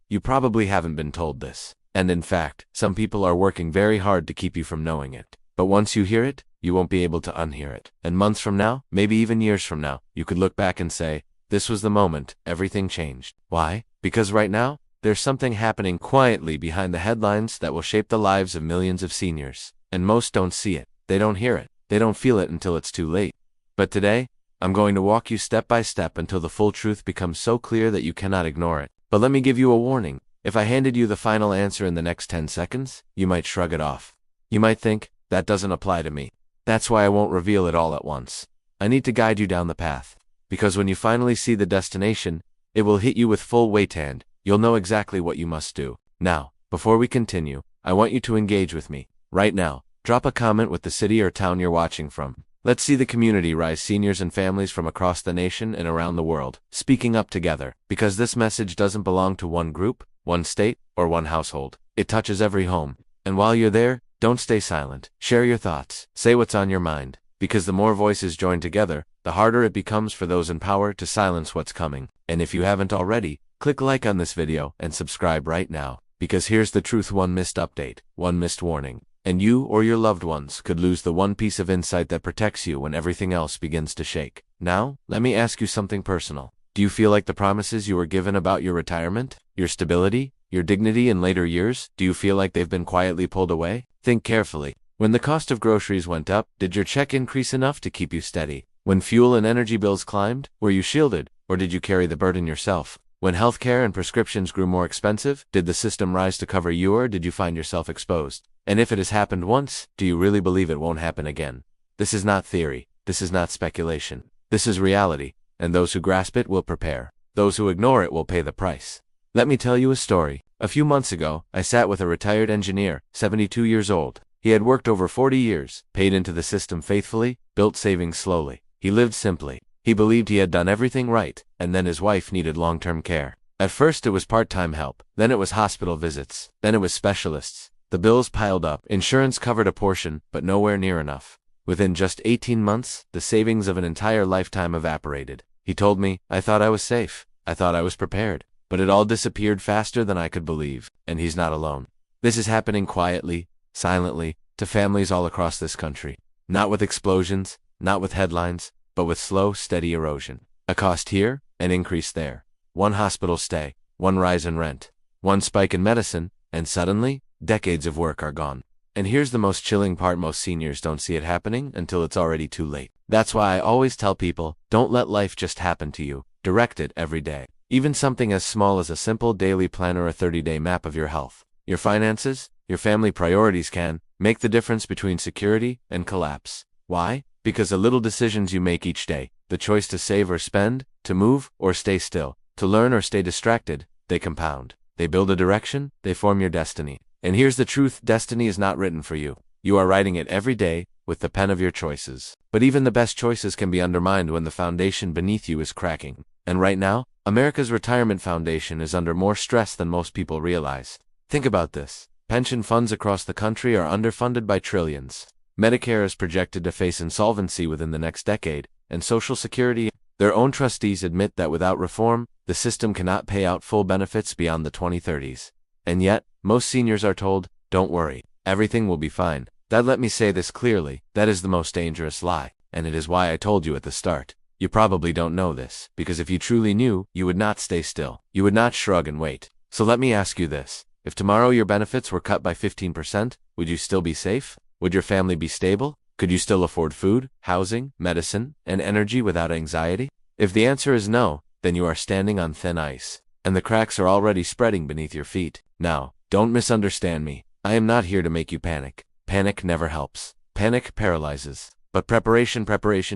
you probably haven't been told this. And in fact, some people are working very hard to keep you from knowing it. But once you hear it, you won't be able to unhear it. And months from now, maybe even years from now, you could look back and say, this was the moment everything changed. Why? Because right now, there's something happening quietly behind the headlines that will shape the lives of millions of seniors. And most don't see it. They don't hear it. They don't feel it until it's too late. But today, I'm going to walk you step by step until the full truth becomes so clear that you cannot ignore it. But let me give you a warning. If I handed you the final answer in the next 10 seconds, you might shrug it off. You might think, that doesn't apply to me. That's why I won't reveal it all at once. I need to guide you down the path. Because when you finally see the destination, it will hit you with full weight and you'll know exactly what you must do. Now, before we continue, I want you to engage with me. Right now, drop a comment with the city or town you're watching from. Let's see the community rise, seniors and families from across the nation and around the world, speaking up together. Because this message doesn't belong to one group, one state, or one household. It touches every home. And while you're there, don't stay silent. Share your thoughts. Say what's on your mind. Because the more voices join together, the harder it becomes for those in power to silence what's coming. And if you haven't already, click like on this video and subscribe right now. Because here's the truth: one missed update, one missed warning, and you or your loved ones could lose the one piece of insight that protects you when everything else begins to shake. Now, let me ask you something personal. Do you feel like the promises you were given about your retirement, your stability, your dignity in later years, do you feel like they've been quietly pulled away? Think carefully. When the cost of groceries went up, did your check increase enough to keep you steady? When fuel and energy bills climbed, were you shielded, or did you carry the burden yourself? When healthcare and prescriptions grew more expensive, did the system rise to cover you, or did you find yourself exposed? And if it has happened once, do you really believe it won't happen again? This is not theory. This is not speculation. This is reality, and those who grasp it will prepare. Those who ignore it will pay the price. Let me tell you a story. A few months ago, I sat with a retired engineer, 72 years old. He had worked over 40 years, paid into the system faithfully, built savings slowly. He lived simply. He believed he had done everything right, and then his wife needed long-term care. At first it was part-time help, then it was hospital visits, then it was specialists. The bills piled up. Insurance covered a portion, but nowhere near enough. Within just 18 months, the savings of an entire lifetime evaporated. He told me, I thought I was safe. I thought I was prepared. But it all disappeared faster than I could believe, and he's not alone. This is happening quietly, silently, to families all across this country. Not with explosions, not with headlines, but with slow, steady erosion. A cost here, an increase there. One hospital stay, one rise in rent, one spike in medicine, and suddenly, decades of work are gone. And here's the most chilling part: most seniors don't see it happening until it's already too late. That's why I always tell people, don't let life just happen to you. Direct it every day. Even something as small as a simple daily plan or a 30-day map of your health, your finances, your family priorities can make the difference between security and collapse. Why? Because the little decisions you make each day, the choice to save or spend, to move or stay still, to learn or stay distracted, they compound. They build a direction, they form your destiny. And here's the truth: destiny is not written for you. You are writing it every day with the pen of your choices. But even the best choices can be undermined when the foundation beneath you is cracking. And right now, America's retirement foundation is under more stress than most people realize. Think about this. Pension funds across the country are underfunded by trillions. Medicare is projected to face insolvency within the next decade, and Social Security, their own trustees admit that without reform, the system cannot pay out full benefits beyond the 2030s. And yet, most seniors are told, don't worry, everything will be fine. Let me say this clearly, that is the most dangerous lie, and it is why I told you at the start. You probably don't know this, because if you truly knew, you would not stay still. You would not shrug and wait. So let me ask you this. If tomorrow your benefits were cut by 15%, would you still be safe? Would your family be stable? Could you still afford food, housing, medicine, and energy without anxiety? If the answer is no, then you are standing on thin ice, and the cracks are already spreading beneath your feet. Now, don't misunderstand me. I am not here to make you panic. Panic never helps. Panic paralyzes. But preparation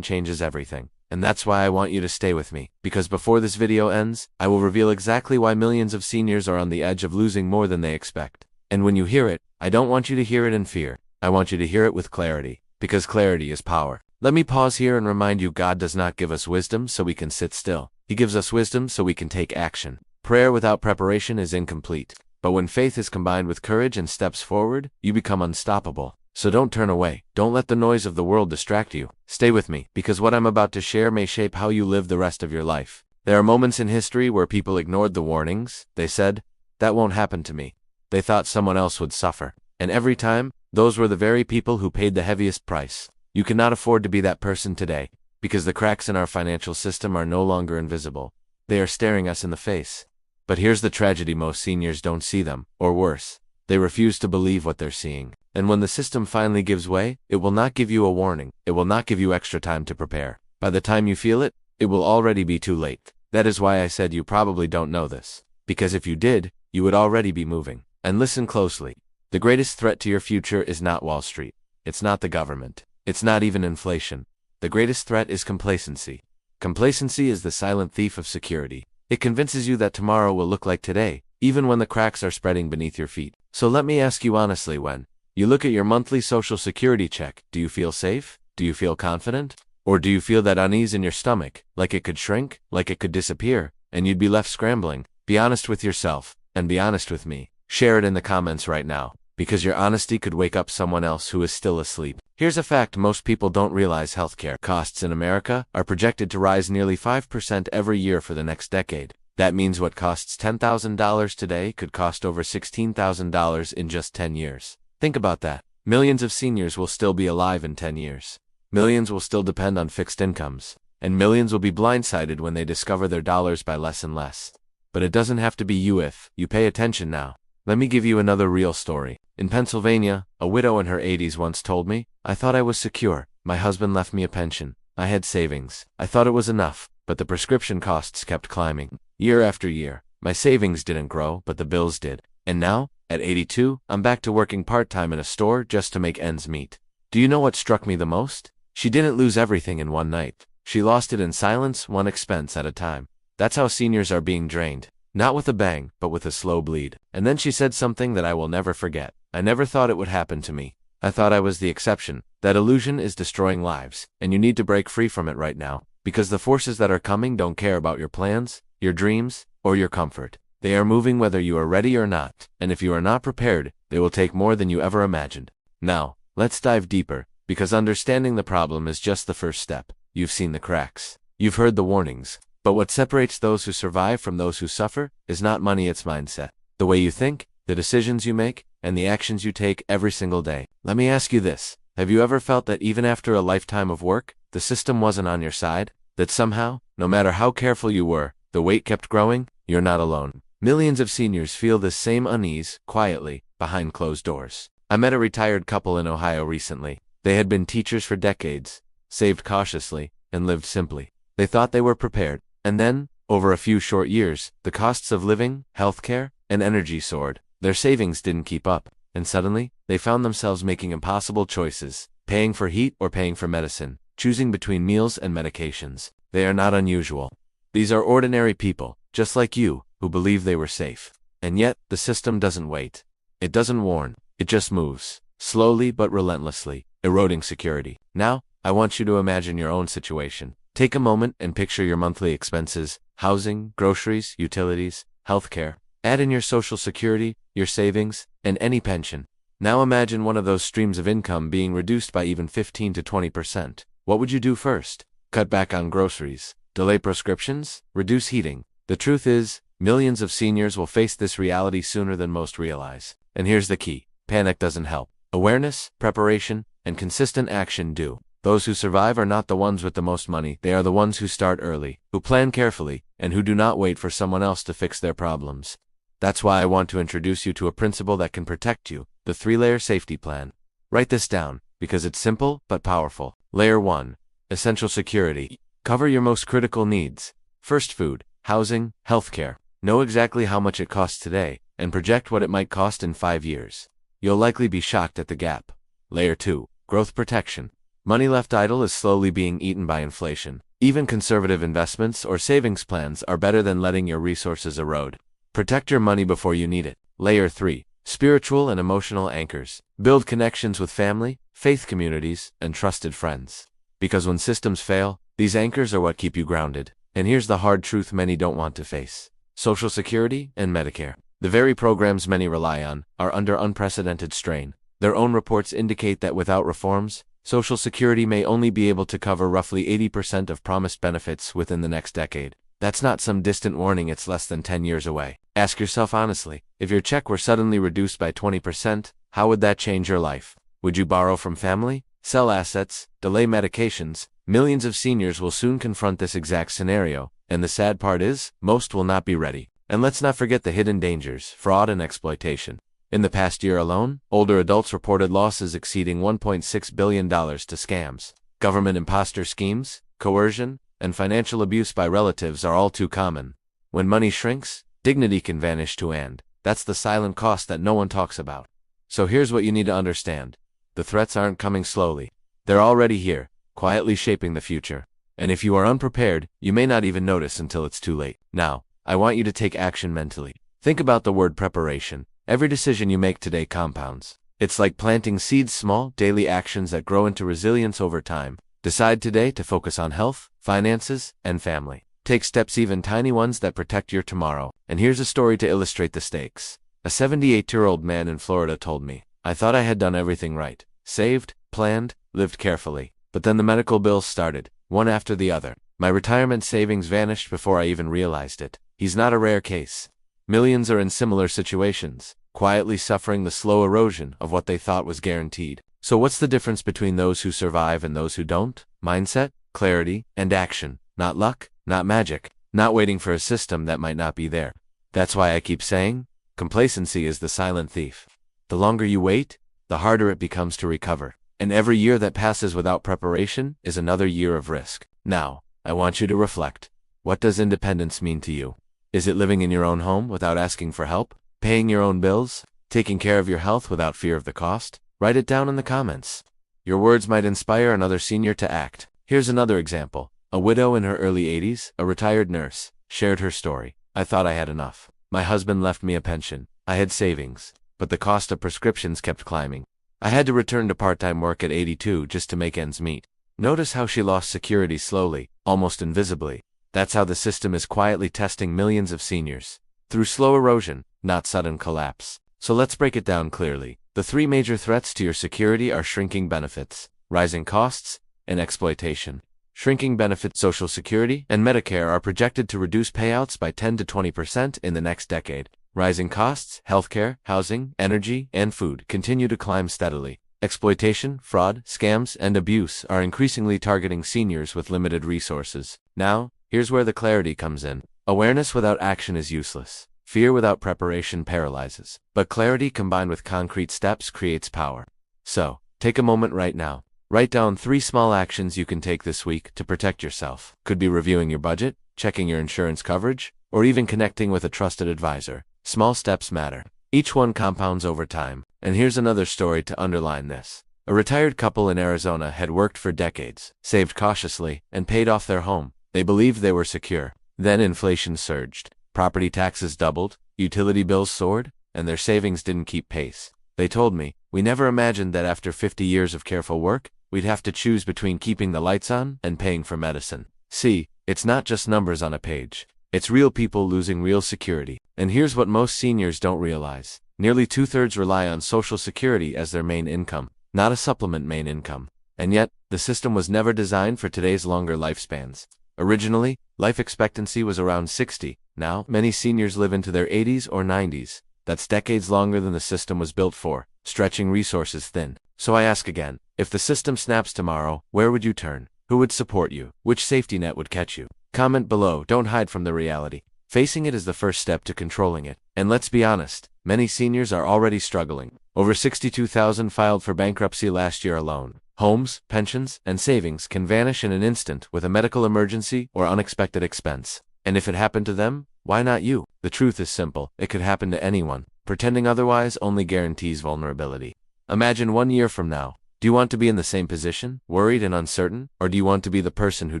changes everything. And that's why I want you to stay with me, because before this video ends, I will reveal exactly why millions of seniors are on the edge of losing more than they expect. And when you hear it, I don't want you to hear it in fear. I want you to hear it with clarity, because clarity is power. Let me pause here and remind you, God does not give us wisdom so we can sit still. He gives us wisdom so we can take action. Prayer without preparation is incomplete. But when faith is combined with courage and steps forward, you become unstoppable. So don't turn away. Don't let the noise of the world distract you. Stay with me, because what I'm about to share may shape how you live the rest of your life. There are moments in history where people ignored the warnings. They said, that won't happen to me. They thought someone else would suffer. And every time, those were the very people who paid the heaviest price. You cannot afford to be that person today, because the cracks in our financial system are no longer invisible. They are staring us in the face. But here's the tragedy: most seniors don't see them, or worse, they refuse to believe what they're seeing. And when the system finally gives way, it will not give you a warning. It will not give you extra time to prepare. By the time you feel it, it will already be too late. That is why I said you probably don't know this. Because if you did, you would already be moving. And listen closely. The greatest threat to your future is not Wall Street. It's not the government. It's not even inflation. The greatest threat is complacency. Complacency is the silent thief of security. It convinces you that tomorrow will look like today, even when the cracks are spreading beneath your feet. So let me ask you honestly, when you look at your monthly Social Security check, do you feel safe? Do you feel confident? Or do you feel that unease in your stomach, like it could shrink, like it could disappear, and you'd be left scrambling? Be honest with yourself, and be honest with me. Share it in the comments right now, because your honesty could wake up someone else who is still asleep. Here's a fact most people don't realize: healthcare costs in America are projected to rise nearly 5% every year for the next decade. That means what costs $10,000 today could cost over $16,000 in just 10 years. Think about that. Millions of seniors will still be alive in 10 years. Millions will still depend on fixed incomes. And millions will be blindsided when they discover their dollars buy less and less. But it doesn't have to be you if you pay attention now. Let me give you another real story. In Pennsylvania, a widow in her 80s once told me, "I thought I was secure. My husband left me a pension. I had savings. I thought it was enough, but the prescription costs kept climbing. Year after year, my savings didn't grow, but the bills did. And now, at 82, I'm back to working part-time in a store just to make ends meet." Do you know what struck me the most? She didn't lose everything in one night. She lost it in silence, one expense at a time. That's how seniors are being drained. Not with a bang, but with a slow bleed. And then she said something that I will never forget. "I never thought it would happen to me. I thought I was the exception. That illusion is destroying lives, and you need to break free from it right now, because the forces that are coming don't care about your plans, your dreams, or your comfort. They are moving whether you are ready or not, and if you are not prepared, they will take more than you ever imagined." Now, let's dive deeper, because understanding the problem is just the first step. You've seen the cracks. You've heard the warnings. But what separates those who survive from those who suffer is not money, it's mindset. The way you think, the decisions you make, and the actions you take every single day. Let me ask you this. Have you ever felt that even after a lifetime of work, the system wasn't on your side? That somehow, no matter how careful you were, the weight kept growing? You're not alone. Millions of seniors feel this same unease, quietly, behind closed doors. I met a retired couple in Ohio recently. They had been teachers for decades, saved cautiously, and lived simply. They thought they were prepared. And then, over a few short years, the costs of living, healthcare, and energy soared. Their savings didn't keep up, and suddenly, they found themselves making impossible choices, paying for heat or paying for medicine, choosing between meals and medications. They are not unusual. These are ordinary people, just like you, who believe they were safe. And yet, the system doesn't wait. It doesn't warn. It just moves, slowly but relentlessly, eroding security. Now, I want you to imagine your own situation. Take a moment and picture your monthly expenses: housing, groceries, utilities, healthcare. Add in your Social Security, your savings, and any pension. Now imagine one of those streams of income being reduced by even 15 to 20%. What would you do first? Cut back on groceries? Delay prescriptions? Reduce heating? The truth is, millions of seniors will face this reality sooner than most realize. And here's the key. Panic doesn't help. Awareness, preparation, and consistent action do. Those who survive are not the ones with the most money. They are the ones who start early, who plan carefully, and who do not wait for someone else to fix their problems. That's why I want to introduce you to a principle that can protect you: the 3-layer safety plan. Write this down, because it's simple but powerful. Layer 1. Essential security. Cover your most critical needs. First, food, housing, healthcare. Know exactly how much it costs today, and project what it might cost in 5 years. You'll likely be shocked at the gap. Layer 2. Growth protection. Money left idle is slowly being eaten by inflation. Even conservative investments or savings plans are better than letting your resources erode. Protect your money before you need it. Layer 3. Spiritual and emotional anchors. Build connections with family, faith communities, and trusted friends. Because when systems fail, these anchors are what keep you grounded. And here's the hard truth many don't want to face. Social Security and Medicare, the very programs many rely on, are under unprecedented strain. Their own reports indicate that without reforms, Social Security may only be able to cover roughly 80% of promised benefits within the next decade. That's not some distant warning, it's less than 10 years away. Ask yourself honestly, if your check were suddenly reduced by 20%, how would that change your life? Would you borrow from family, sell assets, delay medications? Millions of seniors will soon confront this exact scenario, and the sad part is, most will not be ready. And let's not forget the hidden dangers, fraud and exploitation. In the past year alone, older adults reported losses exceeding $1.6 billion to scams. Government imposter schemes, coercion, and financial abuse by relatives are all too common. When money shrinks, dignity can vanish too, and that's the silent cost that no one talks about. So here's what you need to understand. The threats aren't coming slowly. They're already here, quietly shaping the future. And if you are unprepared, you may not even notice until it's too late. Now, I want you to take action mentally. Think about the word preparation. Every decision you make today compounds. It's like planting seeds, small, daily actions that grow into resilience over time. Decide today to focus on health, finances, and family. Take steps, even tiny ones, that protect your tomorrow. And here's a story to illustrate the stakes. A 78-year-old man in Florida told me, "I thought I had done everything right. Saved, planned, lived carefully. But then the medical bills started, one after the other. My retirement savings vanished before I even realized it." He's not a rare case. Millions are in similar situations, quietly suffering the slow erosion of what they thought was guaranteed. So what's the difference between those who survive and those who don't? Mindset, clarity, and action. Not luck, not magic, not waiting for a system that might not be there. That's why I keep saying, complacency is the silent thief. The longer you wait, the harder it becomes to recover. And every year that passes without preparation is another year of risk. Now, I want you to reflect. What does independence mean to you? Is it living in your own home without asking for help? Paying your own bills? Taking care of your health without fear of the cost? Write it down in the comments. Your words might inspire another senior to act. Here's another example. A widow in her early 80s, a retired nurse, shared her story. "I thought I had enough. My husband left me a pension. I had savings. But the cost of prescriptions kept climbing. I had to return to part-time work at 82 just to make ends meet." Notice how she lost security slowly, almost invisibly. That's how the system is quietly testing millions of seniors. Through slow erosion, not sudden collapse. So let's break it down clearly. The three major threats to your security are shrinking benefits, rising costs, and exploitation. Shrinking benefits, Social Security and Medicare are projected to reduce payouts by 10 to 20% in the next decade. Rising costs, healthcare, housing, energy, and food continue to climb steadily. Exploitation, fraud, scams, and abuse are increasingly targeting seniors with limited resources. Now, here's where the clarity comes in. Awareness without action is useless. Fear without preparation paralyzes. But clarity combined with concrete steps creates power. So, take a moment right now. Write down 3 small actions you can take this week to protect yourself. Could be reviewing your budget, checking your insurance coverage, or even connecting with a trusted advisor. Small steps matter. Each one compounds over time. And here's another story to underline this. A retired couple in Arizona had worked for decades, saved cautiously, and paid off their home. They believed they were secure. Then inflation surged. Property taxes doubled, utility bills soared, and their savings didn't keep pace. They told me, "We never imagined that after 50 years of careful work, we'd have to choose between keeping the lights on and paying for medicine." See, it's not just numbers on a page. It's real people losing real security. And here's what most seniors don't realize. Nearly 2/3 rely on Social Security as their main income, not a supplement main income. And yet, the system was never designed for today's longer lifespans. Originally, life expectancy was around 60. Now, many seniors live into their 80s or 90s. That's decades longer than the system was built for, stretching resources thin. So I ask again, if the system snaps tomorrow, where would you turn? Who would support you? Which safety net would catch you? Comment below, don't hide from the reality. Facing it is the first step to controlling it. And let's be honest, many seniors are already struggling. Over 62,000 filed for bankruptcy last year alone. Homes, pensions, and savings can vanish in an instant with a medical emergency or unexpected expense. And if it happened to them, why not you? The truth is simple, it could happen to anyone. Pretending otherwise only guarantees vulnerability. Imagine 1 year from now. Do you want to be in the same position, worried and uncertain? Or do you want to be the person who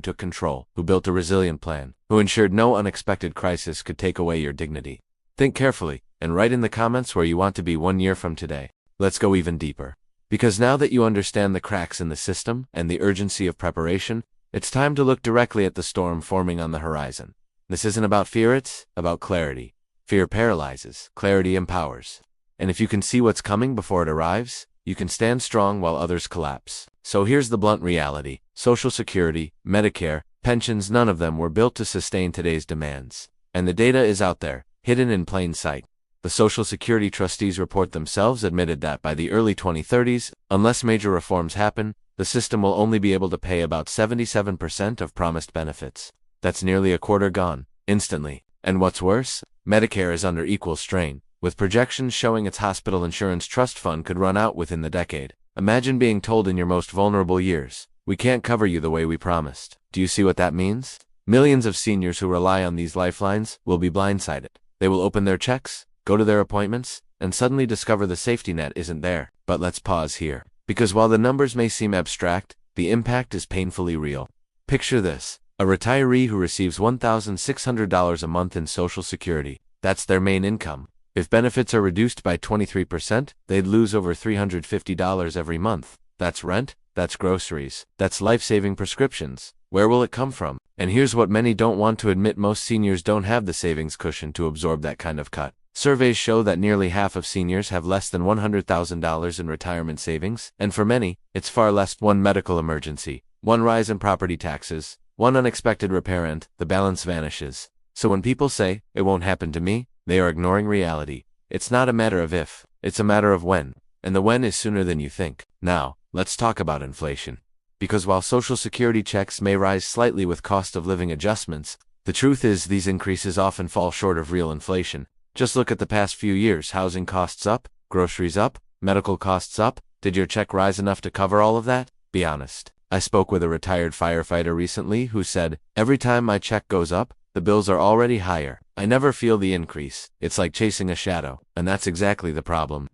took control, who built a resilient plan, who ensured no unexpected crisis could take away your dignity? Think carefully, and write in the comments where you want to be 1 year from today. Let's go even deeper. Because now that you understand the cracks in the system and the urgency of preparation, it's time to look directly at the storm forming on the horizon. This isn't about fear, it's about clarity. Fear paralyzes, clarity empowers. And if you can see what's coming before it arrives, you can stand strong while others collapse. So here's the blunt reality. Social Security, Medicare, Pensions, none of them were built to sustain today's demands. And the data is out there, hidden in plain sight. The Social Security trustees report themselves admitted that by the early 2030s, unless major reforms happen, the system will only be able to pay about 77% of promised benefits. That's nearly a quarter gone, instantly. And what's worse, Medicare is under equal strain, with projections showing its hospital insurance trust fund could run out within the decade. Imagine being told in your most vulnerable years, "We can't cover you the way we promised." Do you see what that means? Millions of seniors who rely on these lifelines will be blindsided. They will open their checks, go to their appointments, and suddenly discover the safety net isn't there. But let's pause here. Because while the numbers may seem abstract, the impact is painfully real. Picture this: a retiree who receives $1,600 a month in Social Security. That's their main income. If benefits are reduced by 23%, they'd lose over $350 every month. That's rent, that's groceries, that's life-saving prescriptions. Where will it come from? And here's what many don't want to admit: most seniors don't have the savings cushion to absorb that kind of cut. Surveys show that nearly half of seniors have less than $100,000 in retirement savings, and for many, it's far less. One medical emergency, one rise in property taxes, one unexpected repair, and the balance vanishes. So when people say, "It won't happen to me," they are ignoring reality. It's not a matter of if, it's a matter of when. And the when is sooner than you think. Now, let's talk about inflation. Because while Social Security checks may rise slightly with cost of living adjustments, the truth is these increases often fall short of real inflation. Just look at the past few years: housing costs up, groceries up, medical costs up. Did your check rise enough to cover all of that? Be honest. I spoke with a retired firefighter recently who said, "Every time my check goes up, the bills are already higher. I never feel the increase. It's like chasing a shadow." And that's exactly the problem.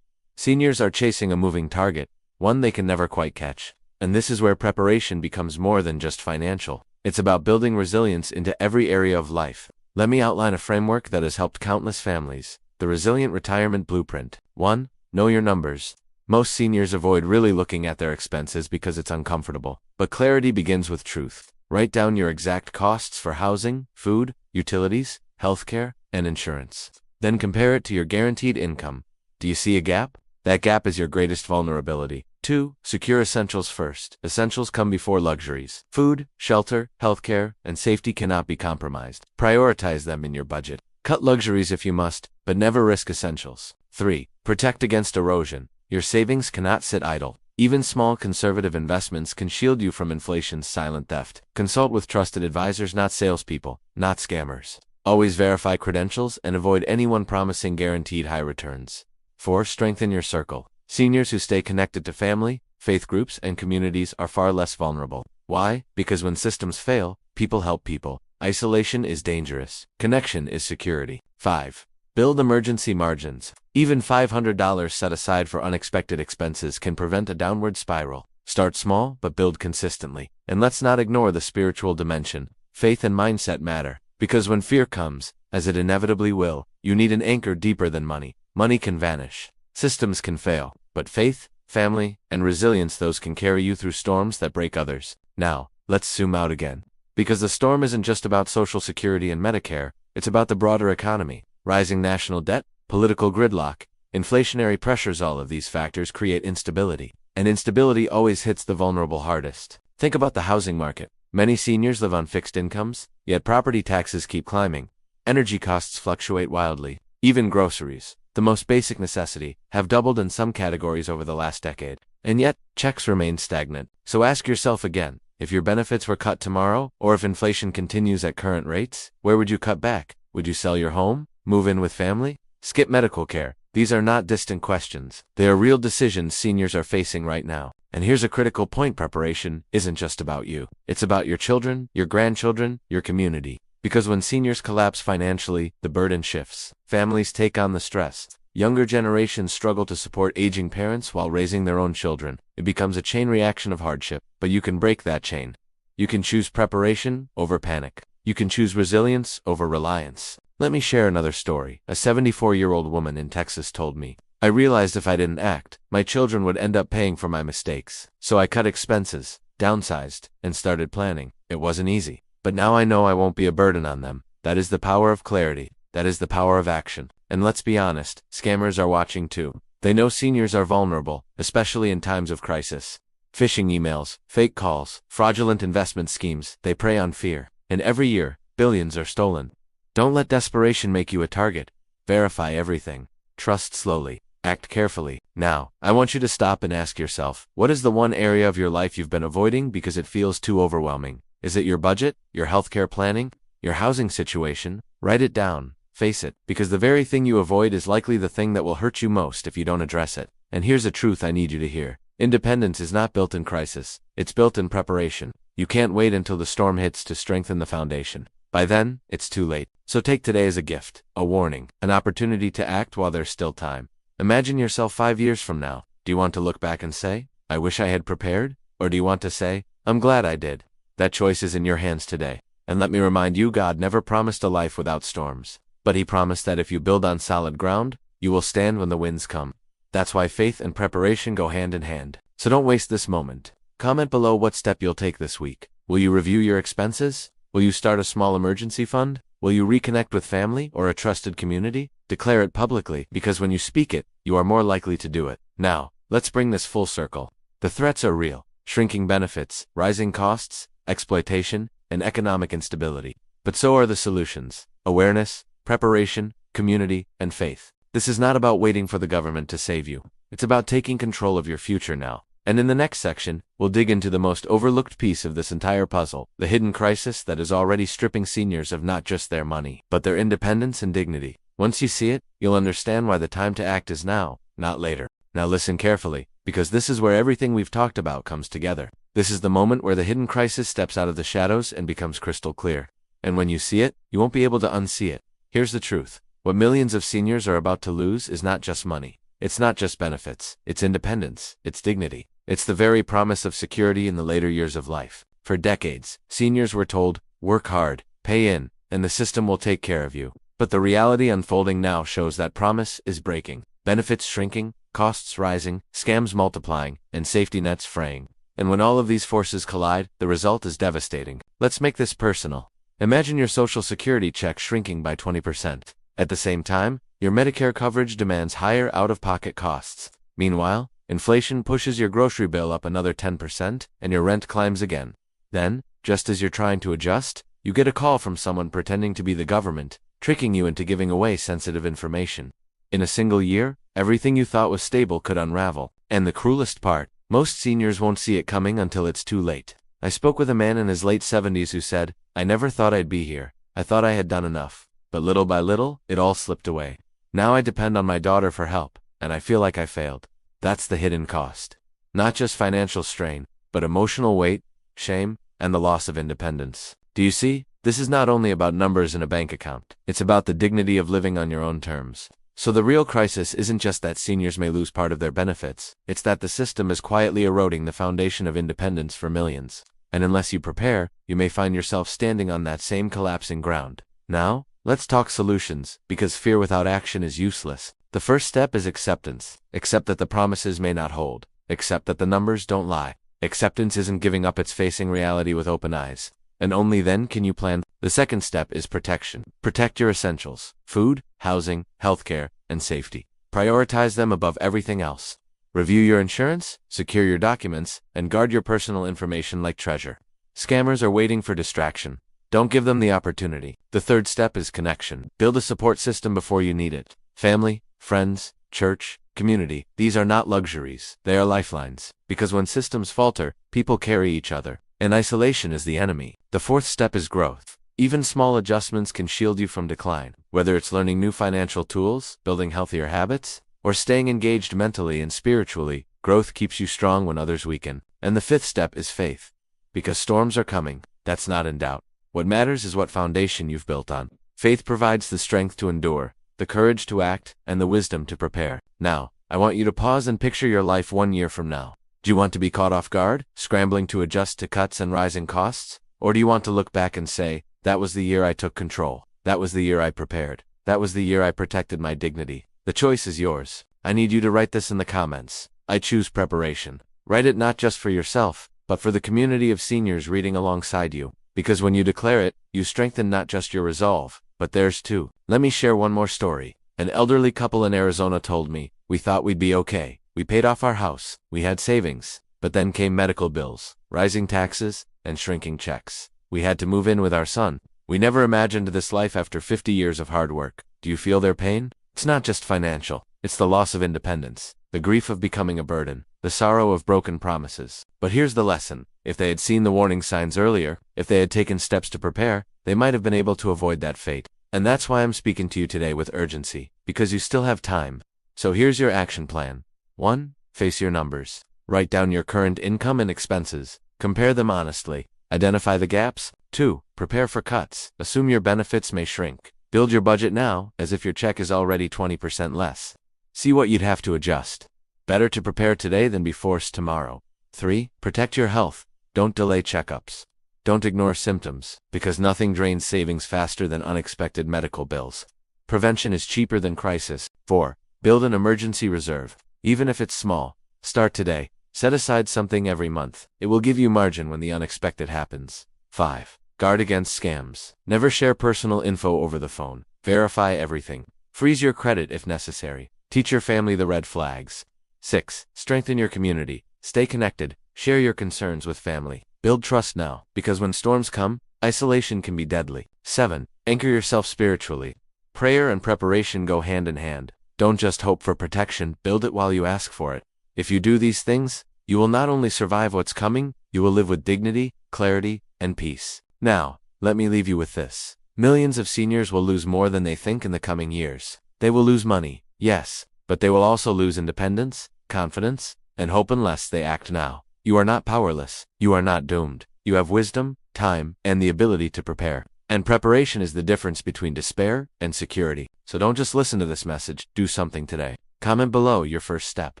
Seniors are chasing a moving target, one they can never quite catch. And this is where preparation becomes more than just financial. It's about building resilience into every area of life. Let me outline a framework that has helped countless families. The Resilient Retirement Blueprint. 1. Know your numbers. Most seniors avoid really looking at their expenses because it's uncomfortable. But clarity begins with truth. Write down your exact costs for housing, food, utilities, healthcare, and insurance. Then compare it to your guaranteed income. Do you see a gap? That gap is your greatest vulnerability. 2. Secure essentials first. Essentials come before luxuries. Food, shelter, healthcare, and safety cannot be compromised. Prioritize them in your budget. Cut luxuries if you must, but never risk essentials. 3. Protect against erosion. Your savings cannot sit idle. Even small conservative investments can shield you from inflation's silent theft. Consult with trusted advisors, not salespeople, not scammers. Always verify credentials and avoid anyone promising guaranteed high returns. 4. Strengthen your circle. Seniors who stay connected to family, faith groups, and communities are far less vulnerable. Why? Because when systems fail, people help people. Isolation is dangerous. Connection is security. 5. Build emergency margins. Even $500 set aside for unexpected expenses can prevent a downward spiral. Start small, but build consistently. And let's not ignore the spiritual dimension. Faith and mindset matter. Because when fear comes, as it inevitably will, you need an anchor deeper than money. Money can vanish. Systems can fail, but faith, family, and resilience, those can carry you through storms that break others. Now, let's zoom out again. Because the storm isn't just about Social Security and Medicare, it's about the broader economy. Rising national debt, political gridlock, inflationary pressures, all of these factors create instability. And instability always hits the vulnerable hardest. Think about the housing market. Many seniors live on fixed incomes, yet property taxes keep climbing. Energy costs fluctuate wildly. Even groceries, the most basic necessity, have doubled in some categories over the last decade. And yet, checks remain stagnant. So ask yourself again, if your benefits were cut tomorrow, or if inflation continues at current rates, where would you cut back? Would you sell your home? Move in with family? Skip medical care? These are not distant questions. They are real decisions seniors are facing right now. And here's a critical point: preparation isn't just about you. It's about your children, your grandchildren, your community. Because when seniors collapse financially, the burden shifts. Families take on the stress. Younger generations struggle to support aging parents while raising their own children. It becomes a chain reaction of hardship. But you can break that chain. You can choose preparation over panic. You can choose resilience over reliance. Let me share another story. A 74-year-old woman in Texas told me, "I realized if I didn't act, my children would end up paying for my mistakes. So I cut expenses, downsized, and started planning. It wasn't easy. But now I know I won't be a burden on them." That is the power of clarity. That is the power of action. And let's be honest, scammers are watching too. They know seniors are vulnerable, especially in times of crisis. Phishing emails, fake calls, fraudulent investment schemes, they prey on fear. And every year, billions are stolen. Don't let desperation make you a target. Verify everything. Trust slowly. Act carefully. Now, I want you to stop and ask yourself, what is the one area of your life you've been avoiding because it feels too overwhelming? Is it your budget, your healthcare planning, your housing situation? Write it down. Face it, because the very thing you avoid is likely the thing that will hurt you most if you don't address it. And here's a truth I need you to hear. Independence is not built in crisis. It's built in preparation. You can't wait until the storm hits to strengthen the foundation. By then, it's too late. So take today as a gift, a warning, an opportunity to act while there's still time. Imagine yourself 5 years from now. Do you want to look back and say, I wish I had prepared? Or do you want to say, I'm glad I did? That choice is in your hands today. And let me remind you, God never promised a life without storms. But He promised that if you build on solid ground, you will stand when the winds come. That's why faith and preparation go hand in hand. So don't waste this moment. Comment below what step you'll take this week. Will you review your expenses? Will you start a small emergency fund? Will you reconnect with family or a trusted community? Declare it publicly, because when you speak it, you are more likely to do it. Now, let's bring this full circle. The threats are real. Shrinking benefits, rising costs, exploitation, and economic instability. But so are the solutions. Awareness, preparation, community, and faith. This is not about waiting for the government to save you. It's about taking control of your future now. And in the next section, we'll dig into the most overlooked piece of this entire puzzle, the hidden crisis that is already stripping seniors of not just their money, but their independence and dignity. Once you see it, you'll understand why the time to act is now, not later. Now listen carefully, because this is where everything we've talked about comes together. This is the moment where the hidden crisis steps out of the shadows and becomes crystal clear. And when you see it, you won't be able to unsee it. Here's the truth. What millions of seniors are about to lose is not just money. It's not just benefits. It's independence. It's dignity. It's the very promise of security in the later years of life. For decades, seniors were told, work hard, pay in, and the system will take care of you. But the reality unfolding now shows that promise is breaking. Benefits shrinking, costs rising, scams multiplying, and safety nets fraying. And when all of these forces collide, the result is devastating. Let's make this personal. Imagine your Social Security check shrinking by 20%. At the same time, your Medicare coverage demands higher out-of-pocket costs. Meanwhile, inflation pushes your grocery bill up another 10%, and your rent climbs again. Then, just as you're trying to adjust, you get a call from someone pretending to be the government, tricking you into giving away sensitive information. In a single year, everything you thought was stable could unravel. And the cruelest part, most seniors won't see it coming until it's too late. I spoke with a man in his late 70s who said, I never thought I'd be here. I thought I had done enough. But little by little, it all slipped away. Now I depend on my daughter for help, and I feel like I failed. That's the hidden cost. Not just financial strain, but emotional weight, shame, and the loss of independence. Do you see? This is not only about numbers in a bank account. It's about the dignity of living on your own terms. So the real crisis isn't just that seniors may lose part of their benefits. It's that the system is quietly eroding the foundation of independence for millions. And unless you prepare, you may find yourself standing on that same collapsing ground. Now, let's talk solutions, because fear without action is useless. The first step is acceptance. Accept that the promises may not hold. Accept that the numbers don't lie. Acceptance isn't giving up, it's facing reality with open eyes. And only then can you plan. The second step is protection. Protect your essentials: food, housing, healthcare, and safety. Prioritize them above everything else. Review your insurance, secure your documents, and guard your personal information like treasure. Scammers are waiting for distraction. Don't give them the opportunity. The third step is connection. Build a support system before you need it. Family, friends, church, community. These are not luxuries. They are lifelines. Because when systems falter, people carry each other. And isolation is the enemy. The fourth step is growth. Even small adjustments can shield you from decline. Whether it's learning new financial tools, building healthier habits, or staying engaged mentally and spiritually, growth keeps you strong when others weaken. And the fifth step is faith. Because storms are coming, that's not in doubt. What matters is what foundation you've built on. Faith provides the strength to endure, the courage to act, and the wisdom to prepare. Now, I want you to pause and picture your life 1 year from now. Do you want to be caught off guard, scrambling to adjust to cuts and rising costs? Or do you want to look back and say, that was the year I took control. That was the year I prepared. That was the year I protected my dignity. The choice is yours. I need you to write this in the comments. I choose preparation. Write it not just for yourself, but for the community of seniors reading alongside you. Because when you declare it, you strengthen not just your resolve, but theirs too. Let me share one more story. An elderly couple in Arizona told me, we thought we'd be okay. We paid off our house. We had savings. But then came medical bills, rising taxes, and shrinking checks. We had to move in with our son. We never imagined this life after 50 years of hard work. Do you feel their pain? It's not just financial. It's the loss of independence, the grief of becoming a burden, the sorrow of broken promises. But here's the lesson. If they had seen the warning signs earlier, if they had taken steps to prepare, they might have been able to avoid that fate. And that's why I'm speaking to you today with urgency, because you still have time. So here's your action plan. 1. Face your numbers. Write down your current income and expenses. Compare them honestly. Identify the gaps. 2. Prepare for cuts. Assume your benefits may shrink. Build your budget now, as if your check is already 20% less. See what you'd have to adjust. Better to prepare today than be forced tomorrow. 3. Protect your health. Don't delay checkups. Don't ignore symptoms, because nothing drains savings faster than unexpected medical bills. Prevention is cheaper than crisis. 4. Build an emergency reserve. Even if it's small, start today. Set aside something every month. It will give you margin when the unexpected happens. 5. Guard against scams. Never share personal info over the phone. Verify everything. Freeze your credit if necessary. Teach your family the red flags. 6. Strengthen your community. Stay connected. Share your concerns with family. Build trust now, because when storms come, isolation can be deadly. 7. Anchor yourself spiritually. Prayer and preparation go hand in hand. Don't just hope for protection, build it while you ask for it. If you do these things, you will not only survive what's coming, you will live with dignity, clarity, and peace. Now, let me leave you with this. Millions of seniors will lose more than they think in the coming years. They will lose money, yes, but they will also lose independence, confidence, and hope unless they act now. You are not powerless. You are not doomed. You have wisdom, time, and the ability to prepare. And preparation is the difference between despair and security. So don't just listen to this message, do something today. Comment below your first step.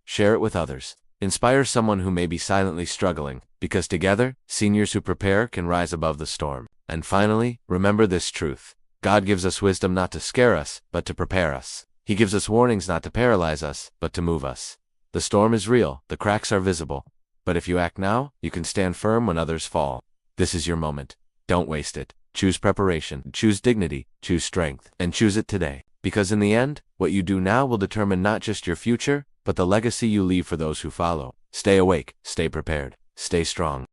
Share it with others. Inspire someone who may be silently struggling, because together, seniors who prepare can rise above the storm. And finally, remember this truth. God gives us wisdom not to scare us, but to prepare us. He gives us warnings not to paralyze us, but to move us. The storm is real, the cracks are visible. But if you act now, you can stand firm when others fall. This is your moment. Don't waste it. Choose preparation, choose dignity, choose strength, and choose it today. Because in the end, what you do now will determine not just your future, but the legacy you leave for those who follow. Stay awake, stay prepared, stay strong.